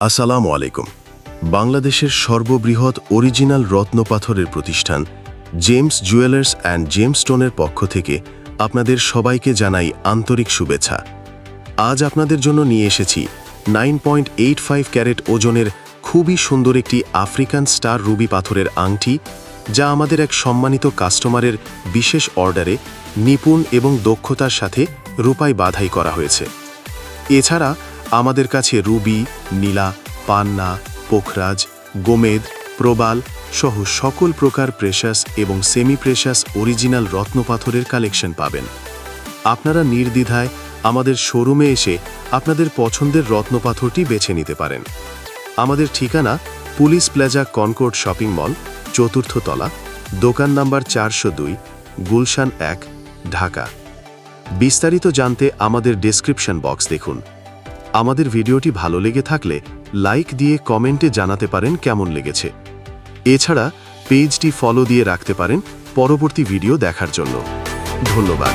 আসসালামু আলাইকুম। বাংলাদেশের সর্ববৃহৎ অরিজিনাল রত্নপাথরের প্রতিষ্ঠান জেমস জুয়েলার্স অ্যান্ড জেমস্টোনের পক্ষ থেকে আপনাদের সবাইকে জানাই আন্তরিক শুভেচ্ছা। আজ আপনাদের জন্য নিয়ে এসেছি 9.85 ক্যারেট ওজনের খুবই সুন্দর একটি আফ্রিকান স্টার রুবি পাথরের আংটি, যা আমাদের এক সম্মানিত কাস্টমারের বিশেষ অর্ডারে নিপুণ এবং দক্ষতার সাথে রূপায় বাধাই করা হয়েছে। এছাড়া আমাদের কাছে রুবি, নীলা, পান্না, পোখরাজ, গোমেদ, প্রবাল সহ সকল প্রকার প্রেশাস এবং সেমি প্রেশাস অরিজিনাল রত্নপাথরের কালেকশন পাবেন। আপনারা নির্দ্বিধায় আমাদের শোরুমে এসে আপনাদের পছন্দের রত্নপাথরটি বেছে নিতে পারেন। আমাদের ঠিকানা police plaza Concord shopping mall, ৪র্থ তলা, দোকান নাম্বার ৪০২, গুলশান ১, ঢাকা। বিস্তারিত জানতে আমাদের ডেসক্রিপশন বক্স দেখুন। আমাদের ভিডিওটি ভালো লেগে থাকলে লাইক দিয়ে কমেন্টে জানাতে পারেন কেমন লেগেছে। এছাড়া পেজটি ফলো দিয়ে রাখতে পারেন পরবর্তী ভিডিও দেখার জন্য। ধন্যবাদ।